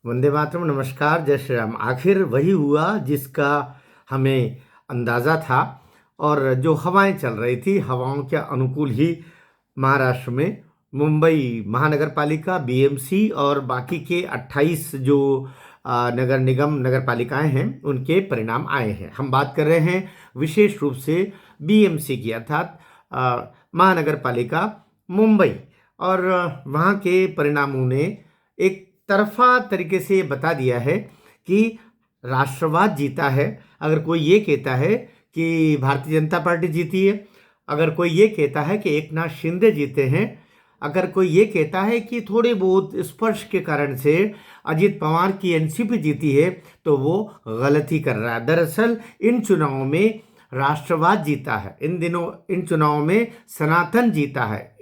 वंदे मातरम। नमस्कार, जय श्री राम। आखिर वही हुआ जिसका हमें अंदाज़ा था। और जो हवाएं चल रही थी, हवाओं के अनुकूल ही महाराष्ट्र में मुंबई महानगर पालिका, बीएमसी और बाकी के 28 जो नगर निगम नगर पालिकाएं हैं, उनके परिणाम आए हैं। हम बात कर रहे हैं विशेष रूप से बीएमसी की, अर्थात महानगर पालिका मुंबई। और वहाँ के परिणामों ने एक तरफा तरीके से ये बता दिया है कि राष्ट्रवाद जीता है। अगर कोई ये कहता है कि भारतीय जनता पार्टी जीती है, अगर कोई ये कहता है कि एकनाथ शिंदे जीते हैं, अगर कोई ये कहता है कि थोड़े बहुत स्पर्श के कारण से अजित पवार की एनसीपी जीती है, तो वो गलती कर रहा है। दरअसल इन चुनावों में राष्ट्रवाद जीता है। इन दिनों इन चुनावों में सनातन जीता है।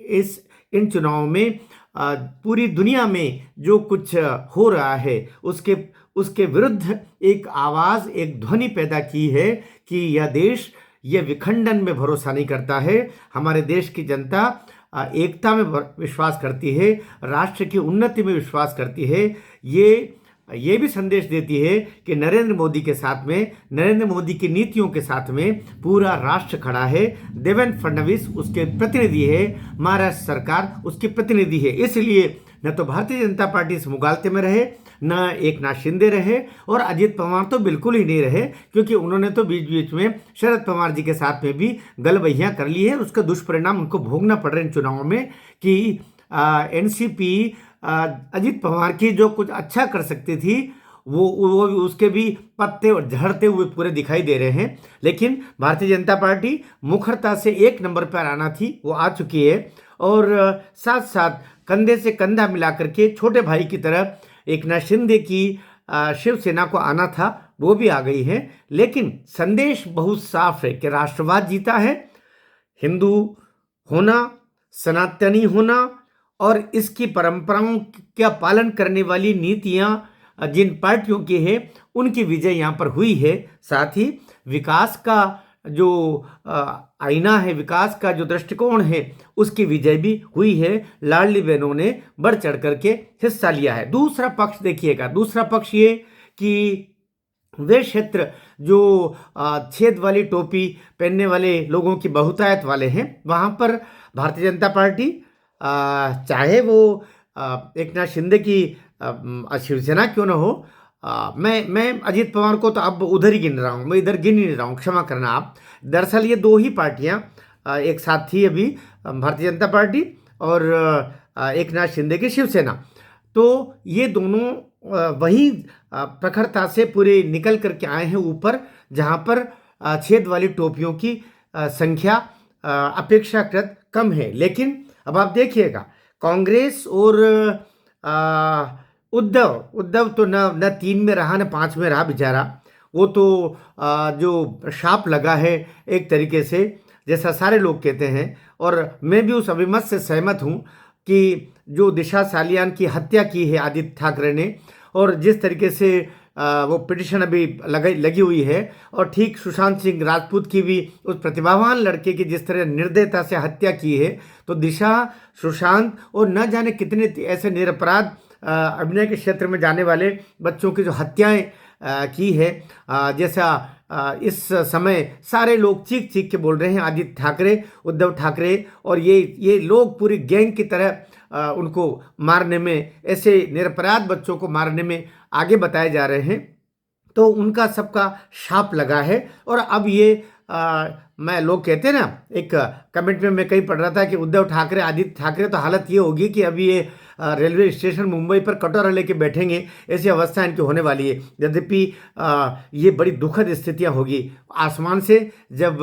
इन चुनावों में पूरी दुनिया में जो कुछ हो रहा है उसके उसके विरुद्ध एक आवाज़, एक ध्वनि पैदा की है कि यह देश ये विखंडन में भरोसा नहीं करता है। हमारे देश की जनता एकता में विश्वास करती है, राष्ट्र की उन्नति में विश्वास करती है। ये भी संदेश देती है कि नरेंद्र मोदी के साथ में, नरेंद्र मोदी की नीतियों के साथ में पूरा राष्ट्र खड़ा है। देवेंद्र फडणवीस उसके प्रतिनिधि है, महाराष्ट्र सरकार उसके प्रतिनिधि है। इसलिए न तो भारतीय जनता पार्टी इस मुगालते में रहे, न एकनाथ शिंदे रहे, और अजित पवार तो बिल्कुल ही नहीं रहे, क्योंकि उन्होंने तो बीच बीच में शरद पवार जी के साथ में भी गलबहियाँ कर ली है। उसका दुष्परिणाम उनको भोगना पड़ रहे इन चुनावों में कि एनसीपी अजित पवार की जो कुछ अच्छा कर सकती थी वो उसके भी पत्ते और झड़ते हुए पूरे दिखाई दे रहे हैं। लेकिन भारतीय जनता पार्टी मुखरता से एक नंबर पर आना थी, वो आ चुकी है। और साथ साथ कंधे से कंधा मिलाकर के छोटे भाई की तरह एकनाथ शिंदे की शिवसेना को आना था, वो भी आ गई है। लेकिन संदेश बहुत साफ है कि राष्ट्रवाद जीता है। हिंदू होना, सनातनी होना और इसकी परंपराओं का पालन करने वाली नीतियां जिन पार्टियों की है, उनकी विजय यहाँ पर हुई है। साथ ही विकास का जो आईना है, विकास का जो दृष्टिकोण है, उसकी विजय भी हुई है। लाडली बहनों ने बढ़ चढ़ करके हिस्सा लिया है। दूसरा पक्ष देखिएगा, दूसरा पक्ष ये कि वे क्षेत्र जो छेद वाली टोपी पहनने वाले लोगों की बहुतायत वाले हैं, वहाँ पर भारतीय जनता पार्टी चाहे वो एकनाथ शिंदे की शिवसेना क्यों ना हो, मैं अजित पवार को तो अब उधर ही गिन रहा हूँ, मैं इधर गिन ही नहीं रहा हूँ, क्षमा करना आप। दरअसल ये दो ही पार्टियाँ एक साथ थी अभी, भारतीय जनता पार्टी और एकनाथ शिंदे की शिवसेना। तो ये दोनों वही प्रखरता से पूरे निकल करके आए हैं ऊपर, जहाँ पर छेद वाली टोपियों की संख्या अपेक्षाकृत कम है। लेकिन अब आप देखिएगा, कांग्रेस और उद्धव तो न 3 में रहा, न 5 में रहा बेचारा। वो तो जो शाप लगा है एक तरीके से, जैसा सारे लोग कहते हैं। और मैं भी उस अभिमत से सहमत हूँ कि जो दिशा सालियान की हत्या की है आदित्य ठाकरे ने, और जिस तरीके से वो पिटिशन अभी लगी हुई है, और ठीक सुशांत सिंह राजपूत की भी, उस प्रतिभावान लड़के की जिस तरह निर्दयता से हत्या की है, तो दिशा, सुशांत और न जाने कितने ऐसे निरपराध अभिनय के क्षेत्र में जाने वाले बच्चों की जो हत्याएं की है, जैसा इस समय सारे लोग चीख चीख के बोल रहे हैं आदित्य ठाकरे, उद्धव ठाकरे, और ये लोग पूरी गैंग की तरह उनको मारने में, ऐसे निरपराध बच्चों को मारने में आगे बताए जा रहे हैं। तो उनका सबका शाप लगा है। और अब ये मैं लोग कहते हैं ना, एक कमेंट में मैं कहीं पढ़ रहा था कि उद्धव ठाकरे, आदित्य ठाकरे, तो हालत ये होगी कि अभी ये रेलवे स्टेशन मुंबई पर कटोरा लेके बैठेंगे, ऐसी अवस्था इनकी होने वाली है। यद्यपि ये बड़ी दुखद स्थितियां होगी। आसमान से जब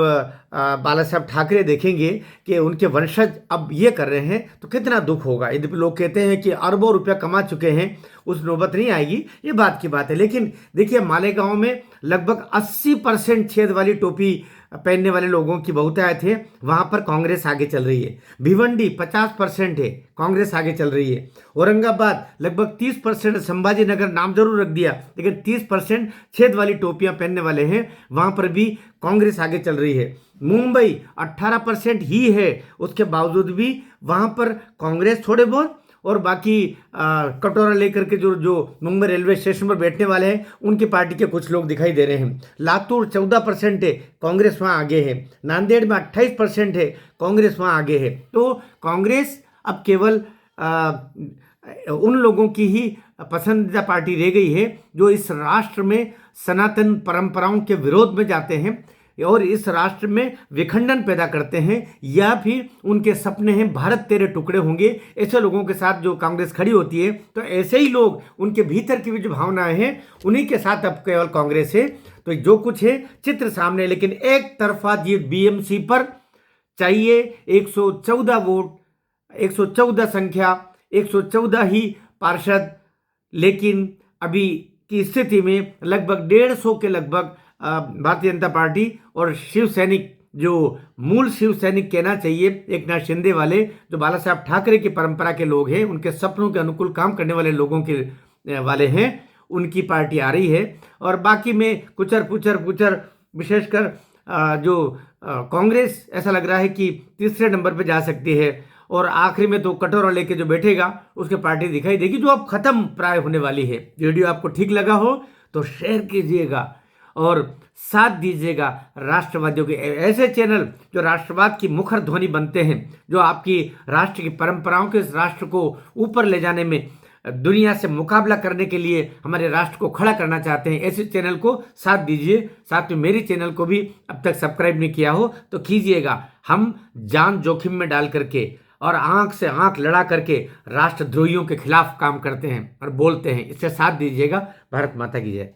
बाला साहब ठाकरे देखेंगे कि उनके वंशज अब ये कर रहे हैं, तो कितना दुख होगा। यद्यपि लोग कहते हैं कि अरबों रुपया कमा चुके हैं, उस नौबत नहीं आएगी, ये बात की बात है। लेकिन देखिए, मालेगांव में लगभग 80% छेद वाली टोपी पहनने वाले लोगों की बहुतायत है, वहां पर कांग्रेस आगे चल रही है। भिवंडी 50% है, कांग्रेस आगे चल रही है। औरंगाबाद लगभग 30%, संभाजी नगर नाम जरूर रख दिया, लेकिन 30% छेद वाली टोपियां पहनने वाले हैं, वहां पर भी कांग्रेस आगे चल रही है। मुंबई 18% ही है, उसके बावजूद भी वहां पर कांग्रेस थोड़े बहुत और बाकी कटोरा लेकर के जो जो मुंबई रेलवे स्टेशन पर बैठने वाले हैं उनकी पार्टी के कुछ लोग दिखाई दे रहे हैं। लातूर 14% है, कांग्रेस वहाँ आगे है। नांदेड़ में 28% है, कांग्रेस वहाँ आगे है। तो कांग्रेस अब केवल उन लोगों की ही पसंदीदा पार्टी रह गई है जो इस राष्ट्र में सनातन परंपराओं के विरोध में जाते हैं और इस राष्ट्र में विखंडन पैदा करते हैं, या फिर उनके सपने हैं भारत तेरे टुकड़े होंगे। ऐसे लोगों के साथ जो कांग्रेस खड़ी होती है, तो ऐसे ही लोग, उनके भीतर की भी जो भावनाएं हैं, उन्हीं के साथ अब केवल कांग्रेस है। तो जो कुछ है चित्र सामने, लेकिन एक तरफा जीत बीएमसी पर चाहिए। 114 वोट, 114 संख्या, 114 ही पार्षद, लेकिन अभी की स्थिति में लगभग 150 के लगभग भारतीय जनता पार्टी और शिव सैनिक, जो मूल शिव सैनिक कहना चाहिए, एक नाथ शिंदे वाले, जो बाला साहब ठाकरे की परंपरा के लोग हैं, उनके सपनों के अनुकूल काम करने वाले लोगों के वाले हैं, उनकी पार्टी आ रही है। और बाकी में कुचर पुचर पुचर, विशेषकर जो कांग्रेस ऐसा लग रहा है कि तीसरे नंबर पर जा सकती है, और आखिरी में तो कटोरा लेके जो बैठेगा उसके पार्टी दिखाई देगी, जो अब खत्म प्राय होने वाली है। वीडियो आपको ठीक लगा हो तो शेयर कीजिएगा और साथ दीजिएगा राष्ट्रवादियों के ऐसे चैनल जो राष्ट्रवाद की मुखर ध्वनि बनते हैं, जो आपकी राष्ट्र की परंपराओं के इस राष्ट्र को ऊपर ले जाने में, दुनिया से मुकाबला करने के लिए हमारे राष्ट्र को खड़ा करना चाहते हैं। ऐसे चैनल को साथ दीजिए। साथ में मेरी चैनल को भी अब तक सब्सक्राइब नहीं किया हो तो कीजिएगा। हम जान जोखिम में डाल करके और आंख से आंख लड़ा करके राष्ट्रद्रोहियों के खिलाफ काम करते हैं और बोलते हैं। इससे साथ दीजिएगा। भारत माता की जय।